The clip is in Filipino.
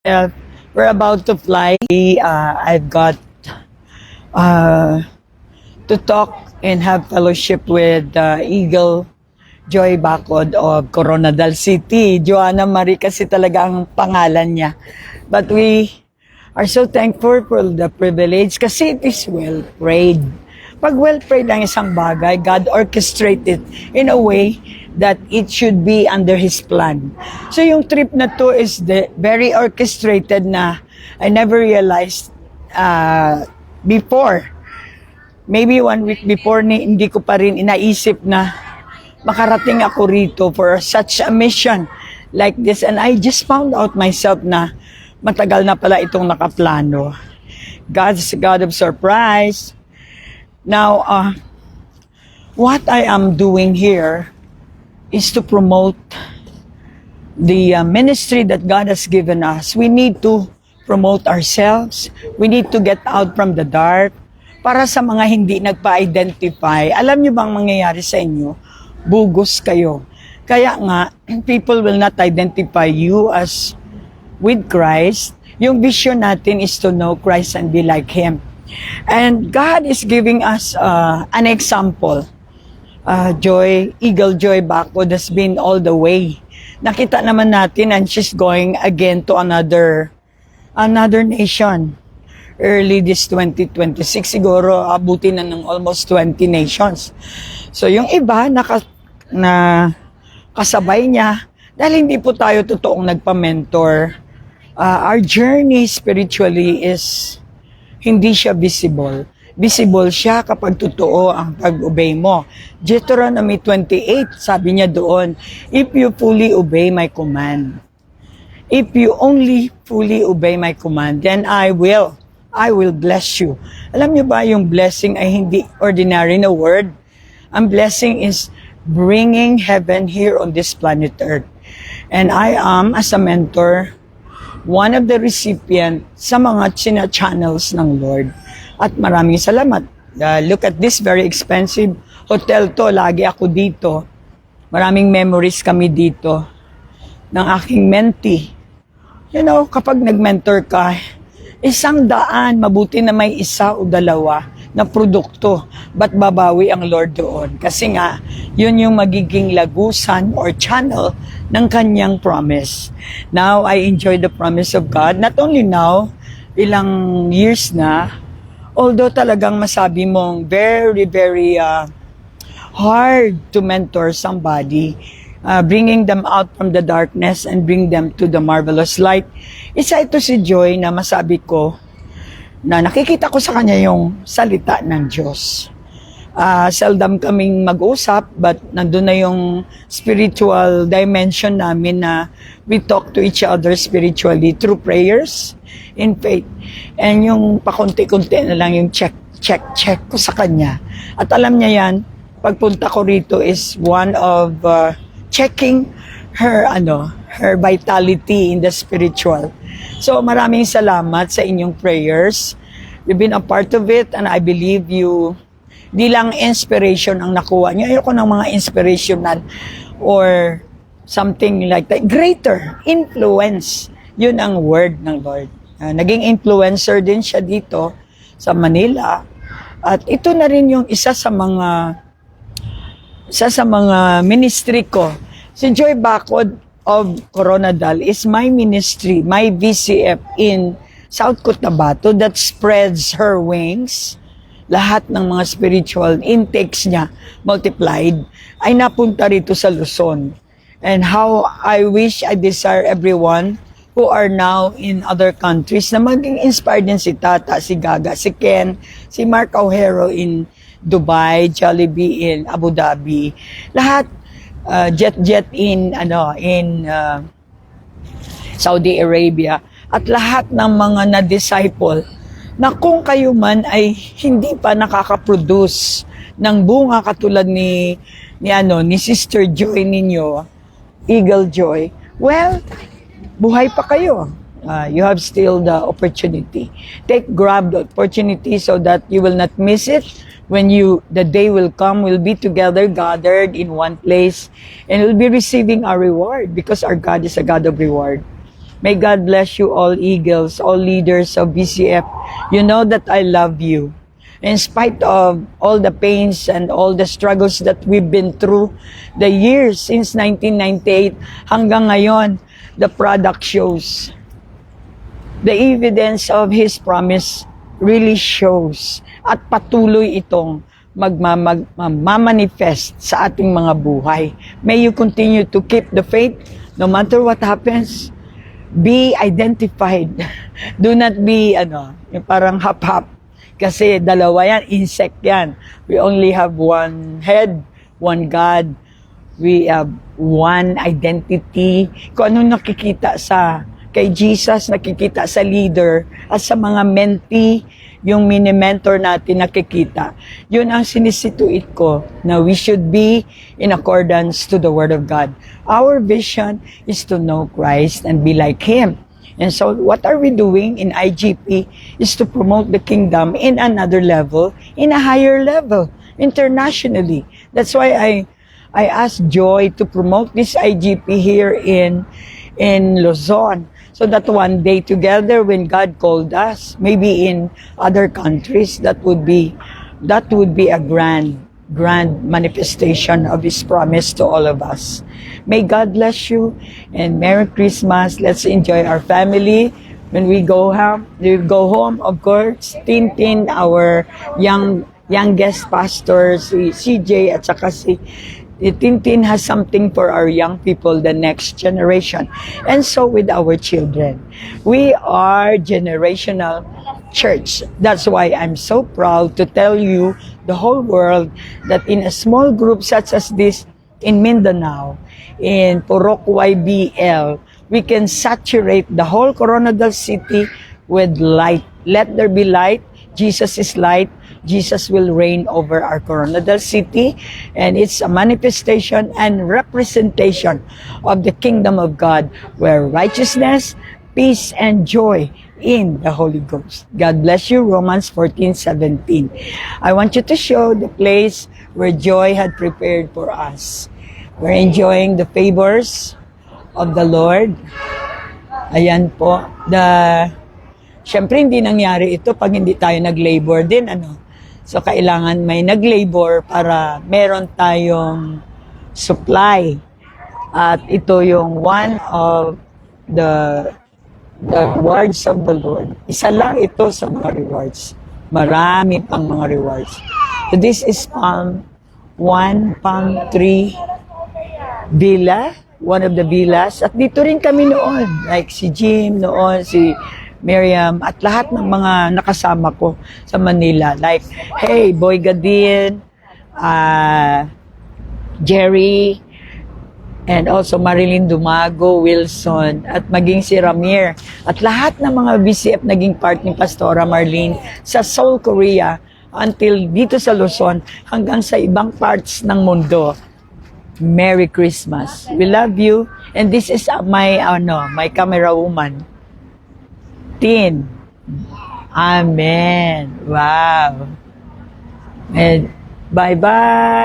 Uh, we're about to fly. I've got uh, to talk and have fellowship with Eagle Joy Bacod of Coronadal City. Joanna Marie kasi talaga ang pangalan niya. But we are so thankful for the privilege kasi it is well prayed. Pag well prayed ang isang bagay, God orchestrated in a way that it should be under His plan. So yung trip na to is very orchestrated na I never realized before. Maybe 1 week before hindi ko pa rin inaisip na makarating ako rito for such a mission like this. And I just found out myself na matagal na pala itong nakaplano. God's God of surprise. Now, what I am doing here is to promote the ministry that God has given us. We need to promote ourselves. We need to get out from the dark. Para sa mga hindi nagpa-identify, alam niyo bang mangyayari sa inyo? Bugos kayo. Kaya nga, people will not identify you as with Christ. Yung vision natin is to know Christ and be like Him. And God is giving us an example. Eagle Joy Bacod has been all the way. Nakita naman natin and she's going again to another nation. Early this 2026, siguro abutin na ng almost 20 nations. So yung iba na kasabay niya, dahil hindi po tayo totoong nagpa-mentor, our journey spiritually is hindi siya visible. Visible siya kapag totoo ang pag-obey mo. Deuteronomy 28, sabi niya doon, if you fully obey my command, if you only fully obey my command, then I will bless you. Alam niyo ba, yung blessing ay hindi ordinary na word. Ang blessing is bringing heaven here on this planet Earth. And I am, as a mentor, one of the recipient sa mga channels ng Lord. At maraming salamat. Look at this very expensive hotel to. Lagi ako dito. Maraming memories kami dito ng aking mentee. You know, kapag nag-mentor ka, 100, mabuti na may 1 o 2 na produkto. Ba't babawi ang Lord doon? Kasi nga, yun yung magiging lagusan or channel ng kanyang promise. Now, I enjoy the promise of God. Not only now, ilang years na, although talagang masabi mong very, very hard to mentor somebody, bringing them out from the darkness and bring them to the marvelous light. Isa ito si Joy na masabi ko na nakikita ko sa kanya yung salita ng Diyos. Seldom kaming mag-usap, but nandun na yung spiritual dimension namin na we talk to each other spiritually through prayers in faith. And yung pakunti-kunti na lang yung check ko sa kanya. At alam niya yan, pagpunta ko rito is one of checking her vitality in the spiritual. So maraming salamat sa inyong prayers. You've been a part of it and I believe you, di lang inspiration ang nakuha niyo. Ayoko ng mga inspirational or something like that. Greater influence. Yun ang word ng Lord. Naging influencer din siya dito sa Manila. At ito na rin yung isa sa mga ministry ko. Si Joy Bacod of Coronadal is my ministry, my VCF in South Cotabato that spreads her wings. Lahat ng mga spiritual intakes niya multiplied ay napunta rito sa Luzon. And how I wish, I desire everyone who are now in other countries na maging inspired din si Tata, si Gaga, si Ken, si Mark Ojero in Dubai, Jollibee in Abu Dhabi. Lahat jet in Saudi Arabia at lahat ng mga na-disciple na kung kayo man ay hindi pa nakaka-produce ng bunga katulad ni Sister Joy ninyo, Eagle Joy, well, buhay pa kayo. You have still the opportunity. Grab the opportunity so that you will not miss it. When the day will come, we'll be together, gathered in one place, and we'll be receiving our reward because our God is a God of reward. May God bless you all eagles, all leaders of BCF. You know that I love you. In spite of all the pains and all the struggles that we've been through, the years since 1998 hanggang ngayon, the product shows. The evidence of His promise really shows. At patuloy itong magmamanifest sa ating mga buhay. May you continue to keep the faith no matter what happens. Be identified. Do not be, yung parang hap-hap. Kasi dalawa yan, insect yan. We only have one head, one God. We have one identity. Kung ano nakikita kay Jesus, nakikita sa leader, at sa mga mentee, yung mini-mentor natin nakikita. Yun ang sinisituit ko, na we should be in accordance to the Word of God. Our vision is to know Christ and be like Him. And so what are we doing in IGP is to promote the kingdom in another level, in a higher level, internationally. That's why I asked Joy to promote this IGP here in Luzon, so that one day together when God called us, maybe in other countries, that would be a grand manifestation of His promise to all of us. May God bless you and Merry Christmas. Let's enjoy our family. When we go home, of course, Tintin, our youngest pastor, si CJ at saka si Tintin has something for our young people, the next generation. And so with our children. We are generational church. That's why I'm so proud to tell you, the whole world, that in a small group such as this, in Mindanao, in Purok YBL, we can saturate the whole Coronadal City with light. Let there be light. Jesus is light. Jesus will reign over our Coronadal City, and it's a manifestation and representation of the kingdom of God, where righteousness, peace, and joy in the Holy Ghost. God bless you. Romans 14:17. I want you to show the place where Joy had prepared for us. We're enjoying the favors of the Lord. Ayan po. Siyempre, hindi nangyari ito pag hindi tayo nag-labor din, So, kailangan may nag-labor para meron tayong supply. At ito yung one of the rewards of the Lord. Isa lang ito sa mga rewards. Marami pang mga rewards. So, this is Palm 1, Palm 3 Villa, one of the villas. At dito rin kami noon. Like si Jim noon, si Miriam, at lahat ng mga nakasama ko sa Manila. Like, hey, Boy Gadin, Jerry, and also Marilyn Dumago, Wilson, at maging si Ramir. At lahat ng mga BCF naging part ni Pastora Marlene sa Seoul, Korea, until dito sa Luzon, hanggang sa ibang parts ng mundo. Merry Christmas. We love you. And this is my camera woman. Tin. Amen. Wow. And bye-bye.